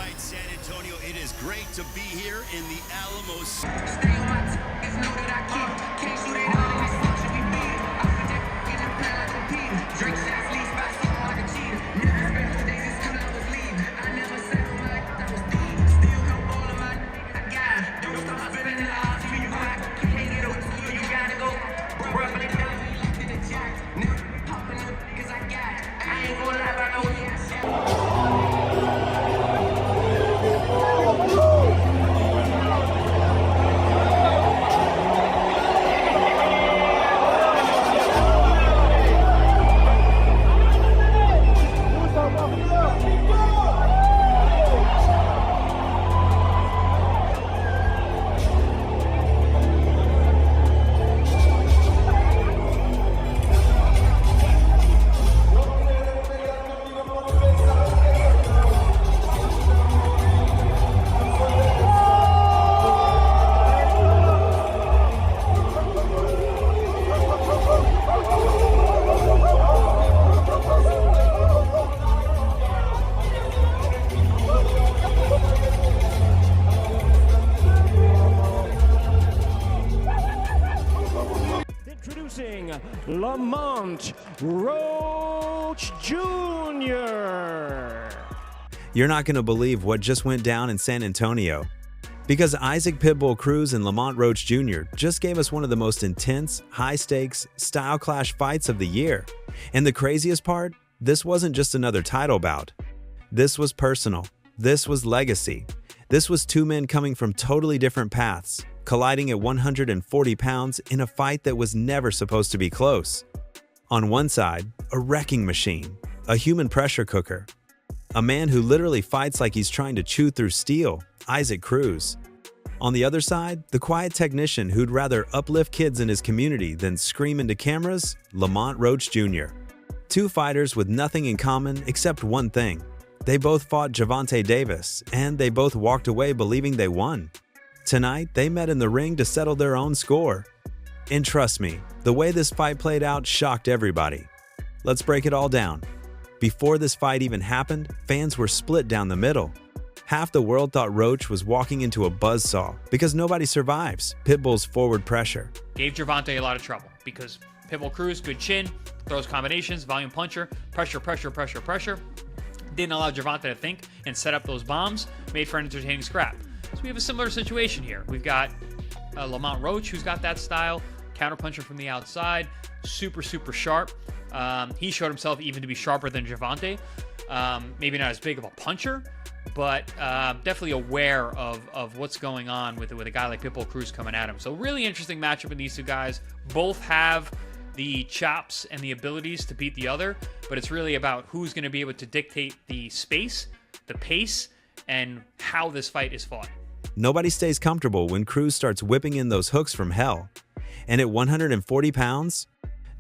right, San Antonio, it is great to be here in the Alamos. Stay on my toes, know that I keep. Can't shoot it out in this function we beat. I put that in the plan like a Peter. Drink shots, leads by someone like a cheater. Never spent 2 days until I was leaving. I never said on my I was deep. Still help all of my I got it. Don't stop spinning the odds till you rock. Can't get away, so you gotta go. Rubbing it down, you left in the jack. Nigga, popping up because I got it. I ain't gonna lie, but I know you got Introducing Lamont Roach Jr. You're not going to believe what just went down in San Antonio. Because Isaac Pitbull Cruz and Lamont Roach Jr. just gave us one of the most intense, high-stakes, style clash fights of the year. And the craziest part? This wasn't just another title bout. This was personal. This was legacy. This was two men coming from totally different paths, colliding at 140 pounds in a fight that was never supposed to be close. On one side, a wrecking machine, a human pressure cooker, a man who literally fights like he's trying to chew through steel, Isaac Cruz. On the other side, the quiet technician who'd rather uplift kids in his community than scream into cameras, Lamont Roach Jr. Two fighters with nothing in common except one thing. They both fought Gervonta Davis, and they both walked away believing they won. Tonight, they met in the ring to settle their own score. And trust me, the way this fight played out shocked everybody. Let's break it all down. Before this fight even happened, fans were split down the middle. Half the world thought Roach was walking into a buzzsaw because nobody survives Pitbull's forward pressure. Gave Gervonta a lot of trouble because Pitbull Cruz, good chin, throws combinations, volume puncher, pressure. Didn't allow Gervonta to think and set up those bombs, made for an entertaining scrap. So we have a similar situation here. We've got Lamont Roach, who's got that style, counterpuncher from the outside, super sharp. He showed himself even to be sharper than Gervonta. Maybe not as big of a puncher, but definitely aware of what's going on with a guy like Pitbull Cruz coming at him. So really interesting matchup in these two guys. Both have the chops and the abilities to beat the other, but it's really about who's going to be able to dictate the space, the pace, and how this fight is fought. Nobody stays comfortable when Cruz starts whipping in those hooks from hell. And at 140 pounds,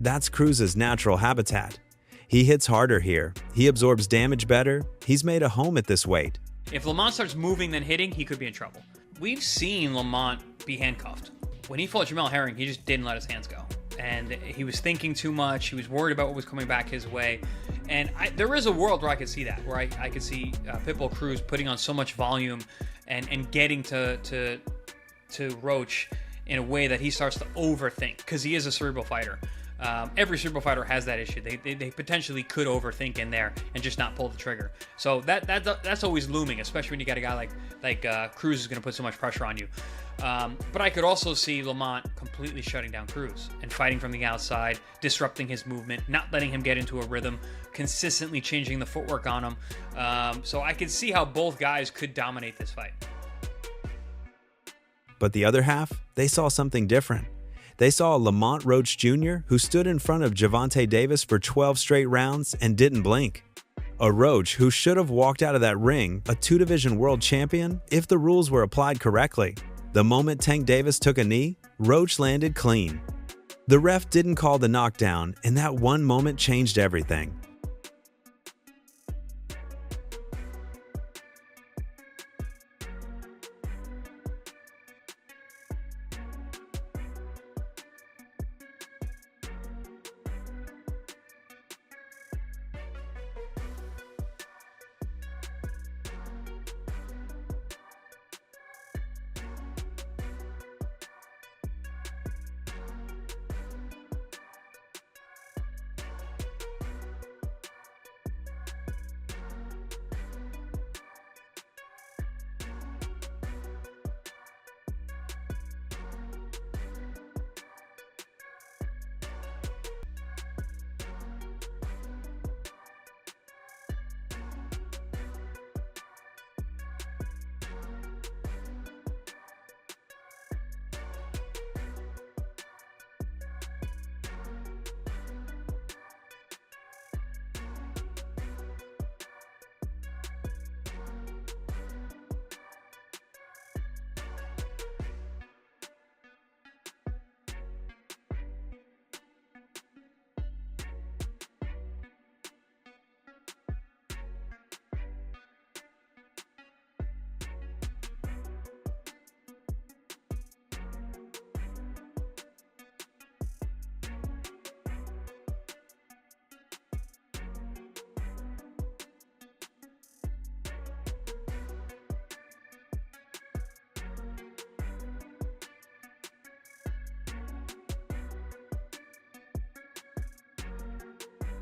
that's Cruz's natural habitat. He hits harder here, he absorbs damage better, he's made a home at this weight. If Lamont starts moving then hitting, he could be in trouble. We've seen Lamont be handcuffed. When he fought Jamel Herring, he just didn't let his hands go. And he was thinking too much. He was worried about what was coming back his way. And there is a world where I could see that, where I could see Pitbull Cruz putting on so much volume and getting to Roach in a way that he starts to overthink, because he is a cerebral fighter. Every cerebral fighter has that issue. They potentially could overthink in there and just not pull the trigger. So that's always looming, especially when you got a guy like Cruz is going to put so much pressure on you. But I could also see Lamont completely shutting down Cruz and fighting from the outside, disrupting his movement, not letting him get into a rhythm, consistently changing the footwork on him. So I could see how both guys could dominate this fight. But the other half, they saw something different. They saw Lamont Roach Jr., who stood in front of Gervonta Davis for 12 straight rounds and didn't blink. A Roach who should have walked out of that ring a two-division world champion if the rules were applied correctly. The moment Tank Davis took a knee, Roach landed clean. The ref didn't call the knockdown, and that one moment changed everything.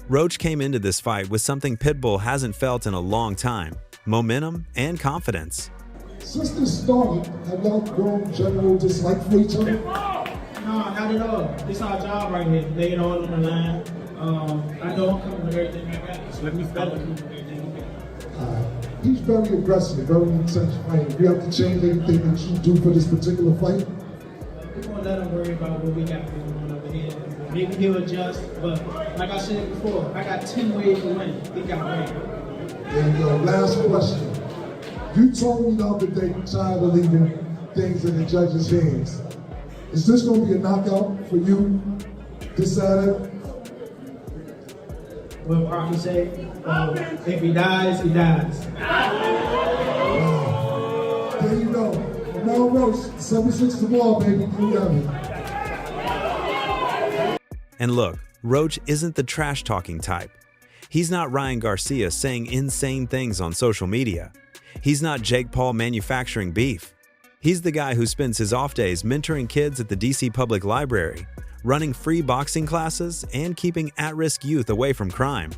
Roach came into this fight with something Pitbull hasn't felt in a long time: momentum and confidence. Since this started, have y'all grown general dislike for each other? No, not at all. This our job right here. Lay it all on the line. I know I'm coming with everything I got, so let me better come with everything I got. He's very aggressive, very intense fighter. Do you have to change anything that you do for this particular fight? We're gonna let him worry about what we got going on over here. Maybe he'll adjust, but like I said before, I got 10 ways to win. He got one. And last question. You told me the other day you're tired of leaving things in the judges' hands. Is this going to be a knockout for you this Saturday? What Rocky say? If he dies, he dies. There you go. Lamont Roach, 7-6 to ball, baby. You got me. And look, Roach isn't the trash-talking type. He's not Ryan Garcia saying insane things on social media. He's not Jake Paul manufacturing beef. He's the guy who spends his off days mentoring kids at the DC Public Library, running free boxing classes, and keeping at-risk youth away from crime.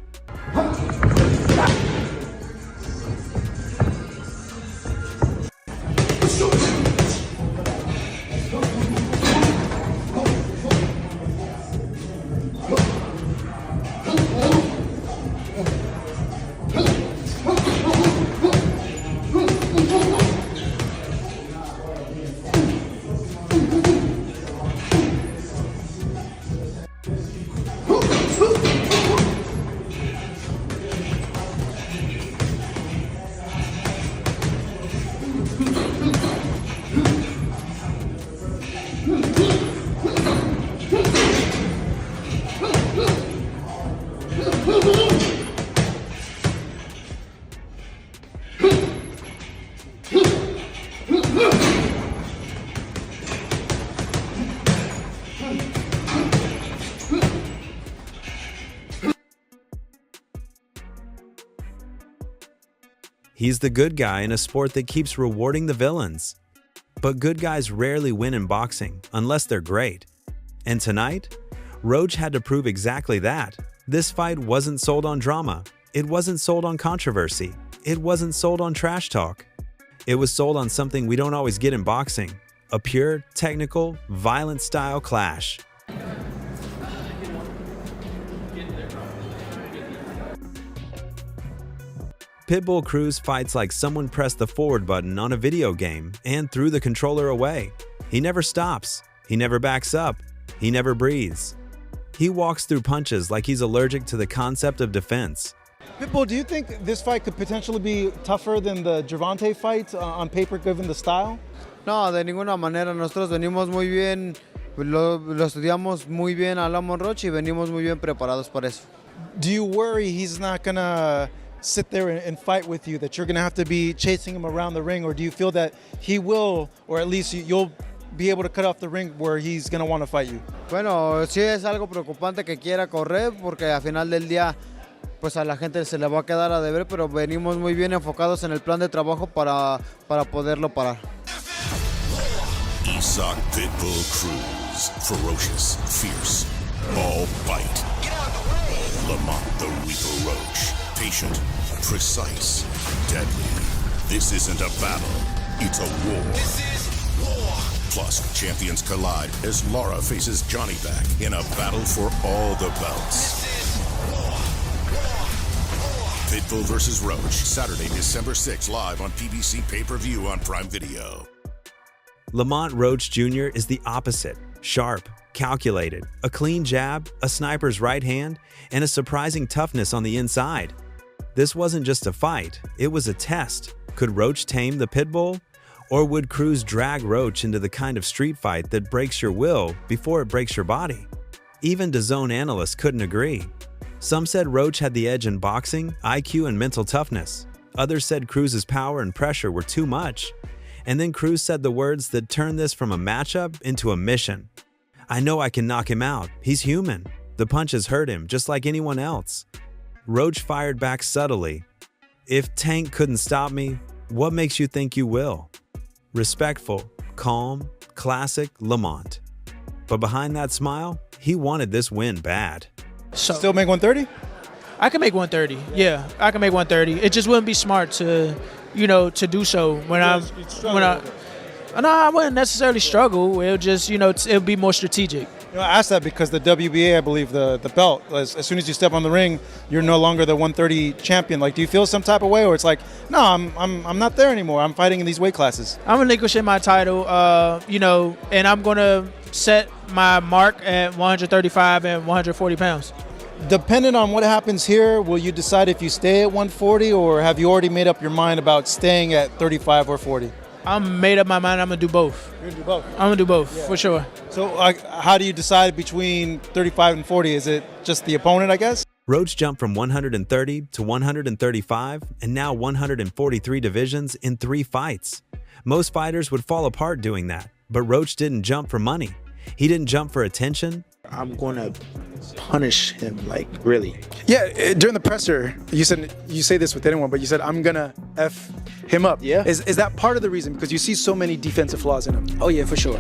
He's the good guy in a sport that keeps rewarding the villains. But good guys rarely win in boxing unless they're great. And tonight, Roach had to prove exactly that. This fight wasn't sold on drama. It wasn't sold on controversy. It wasn't sold on trash talk. It was sold on something we don't always get in boxing: a pure, technical, violent style clash. Pitbull Cruz fights like someone pressed the forward button on a video game and threw the controller away. He never stops. He never backs up. He never breathes. He walks through punches like he's allergic to the concept of defense. Pitbull, do you think this fight could potentially be tougher than the Gervonta fight on paper, given the style? No, de ninguna manera. Nosotros venimos muy bien, lo estudiamos muy bien a Lamont Roach y venimos muy bien preparados para eso. Do you worry he's not going to sit there and fight with you, that you're going to have to be chasing him around the ring, or do you feel that he will, or at least you'll be able to cut off the ring where he's going to want to fight you? Bueno, sí es algo preocupante que quiera correr, porque al final del día pues a la gente se le va a quedar a deber, pero venimos muy bien enfocados en el plan de trabajo para poderlo parar. Isak Pitbull Cruz, ferocious, fierce, all bite. Lamont the Reaper Roach, patient, precise, deadly. This isn't a battle, it's a war. This is war. Plus, champions collide as Lara faces Johnny back in a battle for all the belts. Pitbull vs. Roach, Saturday, December 6, live on PBC pay-per-view on Prime Video. Lamont Roach Jr. is the opposite: sharp, calculated, a clean jab, a sniper's right hand, and a surprising toughness on the inside. This wasn't just a fight, it was a test. Could Roach tame the Pitbull? Or would Cruz drag Roach into the kind of street fight that breaks your will before it breaks your body? Even DAZN analysts couldn't agree. Some said Roach had the edge in boxing, IQ, and mental toughness. Others said Cruz's power and pressure were too much. And then Cruz said the words that turned this from a matchup into a mission. "I know I can knock him out. He's human. The punches hurt him just like anyone else." Roach fired back subtly. "If Tank couldn't stop me, what makes you think you will?" Respectful, calm, classic Lamont. But behind that smile, he wanted this win bad. Still make 130? I can make 130. Yeah, I can make 130. It just wouldn't be smart to, to do so No, I wouldn't necessarily struggle. It'll just, it'll be more strategic. I asked that because the WBA, I believe, the belt, as soon as you step on the ring, you're no longer the 130 champion. Like, do you feel some type of way, or it's like, no, I'm not there anymore. I'm fighting in these weight classes. I'm relinquishing my title, and I'm going to set my mark at 135 and 140 pounds. Depending on what happens here, will you decide if you stay at 140, or have you already made up your mind about staying at 35 or 40? I'm made up my mind. I'm going to do both. You're going to do both? I'm going to do both, for sure. So how do you decide between 35 and 40? Is it just the opponent, I guess? Roach jumped from 130 to 135 and now 143 divisions in 3 fights. Most fighters would fall apart doing that, but Roach didn't jump for money. He didn't jump for attention. I'm going to punish him, like, really. Yeah, during the presser, you say this with anyone, but you said, I'm going to F him up. Yeah. Is that part of the reason? Because you see so many defensive flaws in him. Oh, yeah, for sure.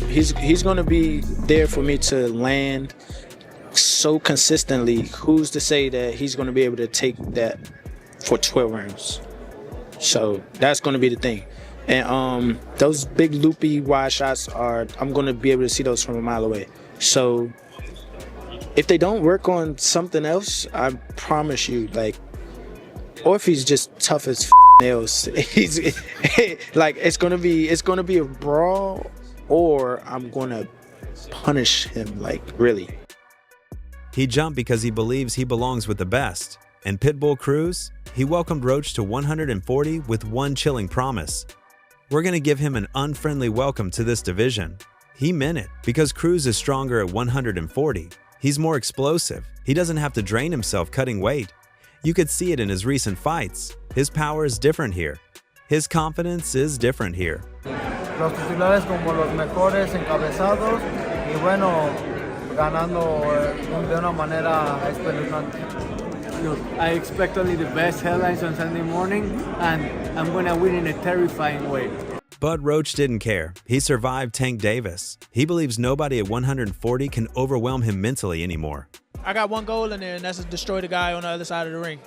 He's going to be there for me to land so consistently. Who's to say that he's going to be able to take that for 12 rounds? So that's going to be the thing. And those big loopy wide shots I'm going to be able to see those from a mile away. So if they don't work on something else, I promise you, or if he's just tough as nails, he's it's gonna be a brawl, or I'm gonna punish him, really. He jumped because he believes he belongs with the best. And Pitbull Cruz, he welcomed Roach to 140 with one chilling promise. We're gonna give him an unfriendly welcome to this division. He meant it, because Cruz is stronger at 140. He's more explosive. He doesn't have to drain himself cutting weight. You could see it in his recent fights. His power is different here. His confidence is different here. Los titulares como los mejores encabezados y bueno, ganando de una manera espeluznante. I expect only the best headlines on Sunday morning, and I'm going to win in a terrifying way. But Roach didn't care. He survived Tank Davis. He believes nobody at 140 can overwhelm him mentally anymore. I got one goal in there, and that's to destroy the guy on the other side of the ring.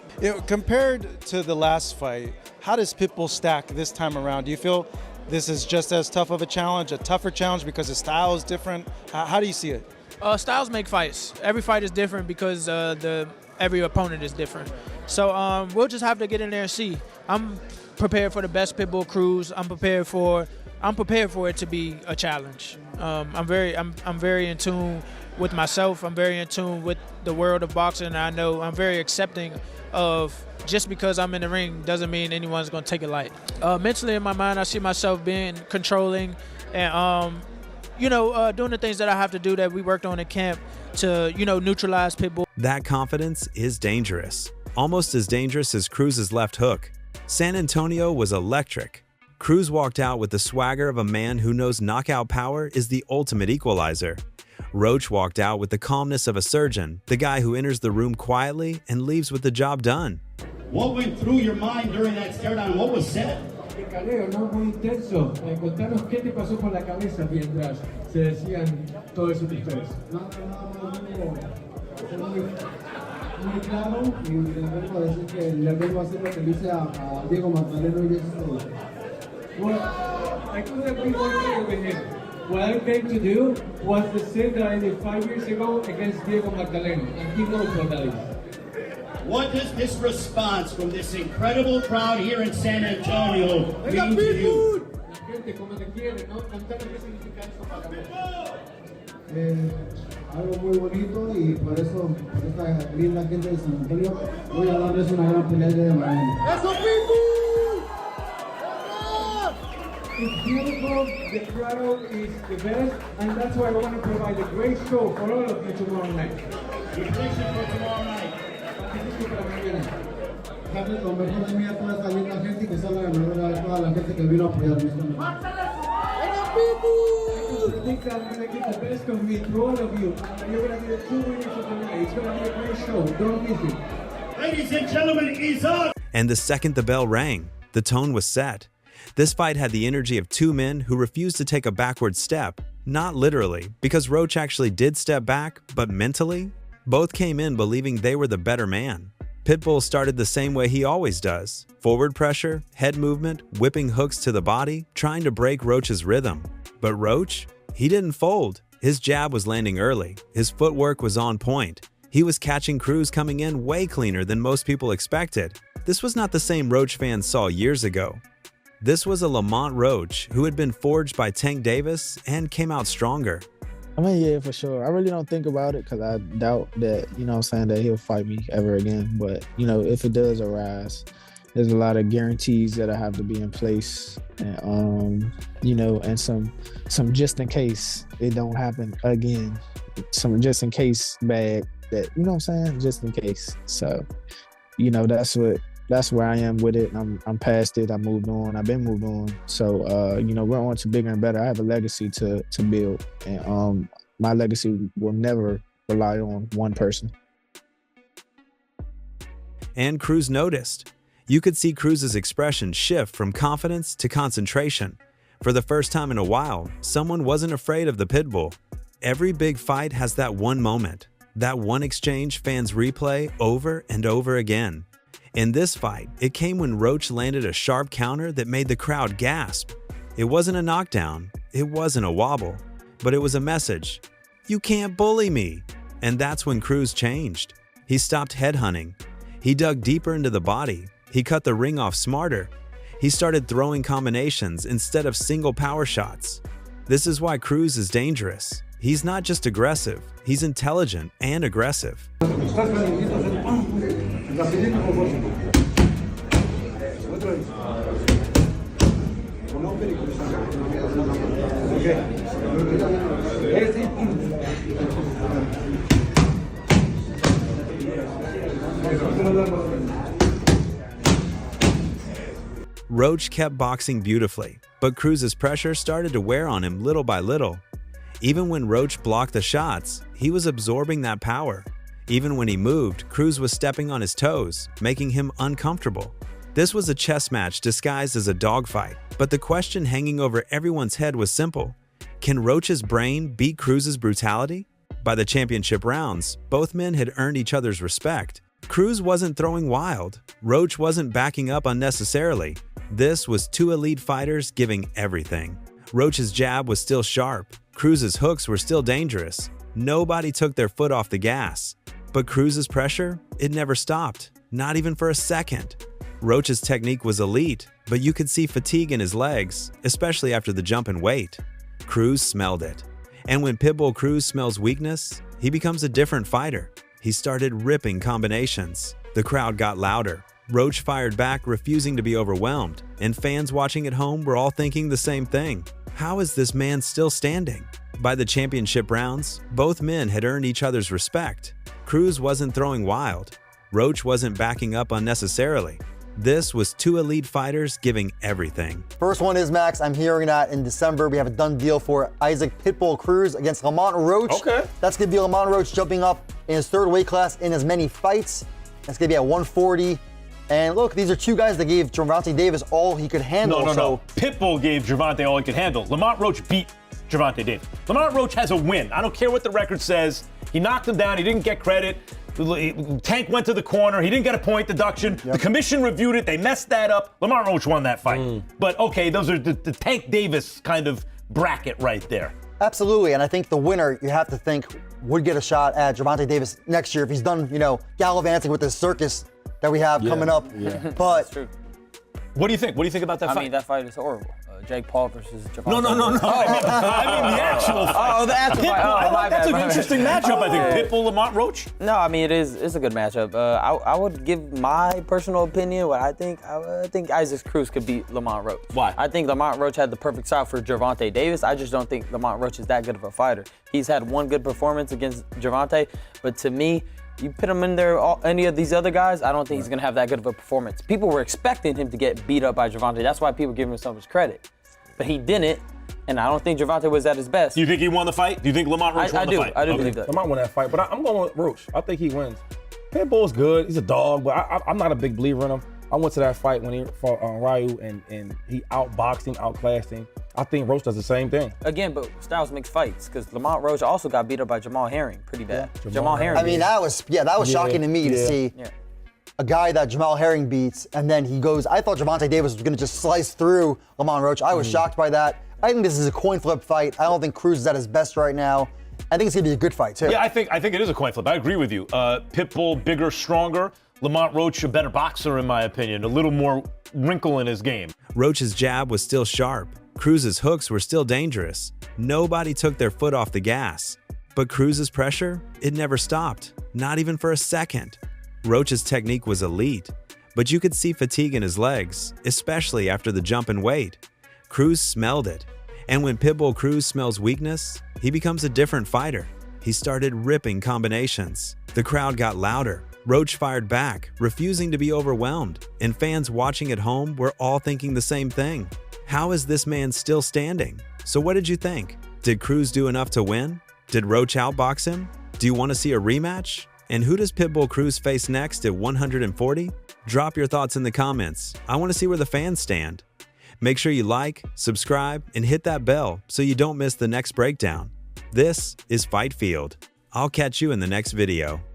Compared to the last fight, how does Pitbull stack this time around? Do you feel this is just as tough of a challenge, a tougher challenge because his style is different? How do you see it? Styles make fights. Every fight is different because every opponent is different. So we'll just have to get in there and see. I'm prepared for the best Pitbull Cruz. I'm prepared for it to be a challenge. I'm very in tune with myself. I'm very in tune with the world of boxing. And I know I'm very accepting of just because I'm in the ring doesn't mean anyone's going to take it light. Mentally in my mind, I see myself being controlling and doing the things that I have to do that we worked on in camp to neutralize Pitbull. That confidence is dangerous, almost as dangerous as Cruz's left hook. San Antonio was electric. Cruz walked out with the swagger of a man who knows knockout power is the ultimate equalizer. Roach walked out with the calmness of a surgeon, the guy who enters the room quietly and leaves with the job done. What went through your mind during that stare down? What was said? ¿no? Muy intenso. Contanos qué te pasó por la cabeza mientras se decían todo eso de ustedes. Muy claro y le vengo a decir que le vengo a hacer lo que dice a Diego Magdaleno y eso es todo. Well, I couldn't be more clear with him. What I came to do was the same that I did 5 years ago against Diego Magdaleno, and he knows what that is. What does this response from this incredible crowd here in San Antonio mean to you? La gente como te quiere, ¿no? Contanos qué significa eso para vos. Algo muy bonito y por eso, por esta linda gente de San Antonio, voy a darles una gran pelea de mañana. ¡Eso, Pitbull! It's beautiful, the crowd is the best, and that's why I want to provide a great show for all of you tomorrow night. Prediction for tomorrow night. Déjame lo mejor de mí a toda esta linda gente y que sea la ganadora de toda la gente que vino a apoyarme esta noche. I think that I'm going to get the best of me to all of you. You're going to be the true winners of the night. It's going to be a great show. Don't miss it. Ladies and gentlemen, he's up. And the second the bell rang, the tone was set. This fight had the energy of two men who refused to take a backward step. Not literally, because Roach actually did step back, but mentally, Both came in believing they were the better man. Pitbull started the same way he always does. Forward pressure, head movement, whipping hooks to the body, trying to break Roach's rhythm. But Roach? He didn't fold. His jab was landing early. His footwork was on point. He was catching Cruz coming in way cleaner than most people expected. This was not the same Roach fans saw years ago. This was a Lamont Roach who had been forged by Tank Davis and came out stronger. I mean, yeah, for sure. I really don't think about it because I doubt that, that he'll fight me ever again. But, if it does arise, there's a lot of guarantees that I have to be in place. And, and some just in case it don't happen again. Some just in case bag that, just in case. So, that's where I am with it. I'm past it. I moved on. I've been moved on. So, we're on to bigger and better. I have a legacy to build. And my legacy will never rely on one person. And Cruz noticed. You could see Cruz's expression shift from confidence to concentration. For the first time in a while, someone wasn't afraid of the Pitbull. Every big fight has that one moment, that one exchange fans replay over and over again. In this fight, it came when Roach landed a sharp counter that made the crowd gasp. It wasn't a knockdown, it wasn't a wobble, but it was a message. You can't bully me. And that's when Cruz changed. He stopped headhunting. He dug deeper into the body. He cut the ring off smarter. He started throwing combinations instead of single power shots. This is why Cruz is dangerous. He's not just aggressive, he's intelligent and aggressive. Roach kept boxing beautifully, but Cruz's pressure started to wear on him little by little. Even when Roach blocked the shots, he was absorbing that power. Even when he moved, Cruz was stepping on his toes, making him uncomfortable. This was a chess match disguised as a dogfight, but the question hanging over everyone's head was simple. Can Roach's brain beat Cruz's brutality? By the championship rounds, both men had earned each other's respect. Cruz wasn't throwing wild. Roach wasn't backing up unnecessarily. This was two elite fighters giving everything. Roach's jab was still sharp. Cruz's hooks were still dangerous. Nobody took their foot off the gas. But Cruz's pressure, it never stopped, not even for a second. Roach's technique was elite, but you could see fatigue in his legs, especially after the jump in weight. Cruz smelled it. And when Pitbull Cruz smells weakness, he becomes a different fighter. He started ripping combinations. The crowd got louder. Roach fired back, refusing to be overwhelmed, and fans watching at home were all thinking the same thing. How is this man still standing? By the championship rounds, both men had earned each other's respect. Cruz wasn't throwing wild. Roach wasn't backing up unnecessarily. This was two elite fighters giving everything. First one is, Max, I'm hearing that in December we have a done deal for Isaac Pitbull Cruz against Lamont Roach. Okay. That's going to be Lamont Roach jumping up in his third weight class in as many fights. That's going to be at 140. And look, these are two guys that gave Gervonta Davis all he could handle. No. Pitbull gave Gervonta all he could handle. Lamont Roach beat Gervonta Davis. Lamont Roach has a win. I don't care what the record says. He knocked him down. He didn't get credit. Tank went to the corner. He didn't get a point deduction. Yep. The commission reviewed it. They messed that up. Lamont Roach won that fight. But okay, those are the Tank Davis kind of bracket right there. Absolutely, and I think the winner, you have to think, would get a shot at Gervonta Davis next year if he's done, gallivanting with this circus that we have coming up. Yeah. But that's true. What do you think? What do you think about that fight? I mean, that fight is horrible. Jake Paul versus Gervonta. No. I mean the actual fight. Oh, the actual fight. That's an interesting matchup, I think. Pitbull, Lamont Roach? No, I mean, it's a good matchup. I would give my personal opinion what I think. I think Isaac Cruz could beat Lamont Roach. Why? I think Lamont Roach had the perfect style for Gervonta Davis. I just don't think Lamont Roach is that good of a fighter. He's had one good performance against Gervonta, but to me, you put him in there, any of these other guys, I don't think he's going to have that good of a performance. People were expecting him to get beat up by Gervonta. That's why people give him so much credit. But he didn't, and I don't think Gervonta was at his best. Do you think he won the fight? Do you think Lamont Roach won the fight? I do believe that. Lamont won that fight, but I'm going with Roach. I think he wins. Pitbull's good. He's a dog, but I'm not a big believer in him. I went to that fight when he fought Ryu and he outboxed him, outclassed him. I think Roach does the same thing. Again, but styles makes fights because Lamont Roach also got beat up by Jamal Herring pretty bad. Yeah. Jamal Herring. I mean, that was shocking to me to see a guy that Jamal Herring beats, and then he goes. I thought Gervonta Davis was going to just slice through Lamont Roach. I was shocked by that. I think this is a coin flip fight. I don't think Cruz is at his best right now. I think it's going to be a good fight too. Yeah, I think it is a coin flip. I agree with you. Pitbull, bigger, stronger. Lamont Roach, a better boxer in my opinion. A little more wrinkle in his game. Roach's jab was still sharp. Cruz's hooks were still dangerous. Nobody took their foot off the gas. But Cruz's pressure, it never stopped, not even for a second. Roach's technique was elite, but you could see fatigue in his legs, especially after the jump in weight. Cruz smelled it, and when Pitbull Cruz smells weakness, he becomes a different fighter. He started ripping combinations. The crowd got louder. Roach fired back, refusing to be overwhelmed, and fans watching at home were all thinking the same thing. How is this man still standing? So what did you think? Did Cruz do enough to win? Did Roach outbox him? Do you want to see a rematch? And who does Pitbull Cruz face next at 140? Drop your thoughts in the comments. I want to see where the fans stand. Make sure you like, subscribe, and hit that bell so you don't miss the next breakdown. This is Fight Field. I'll catch you in the next video.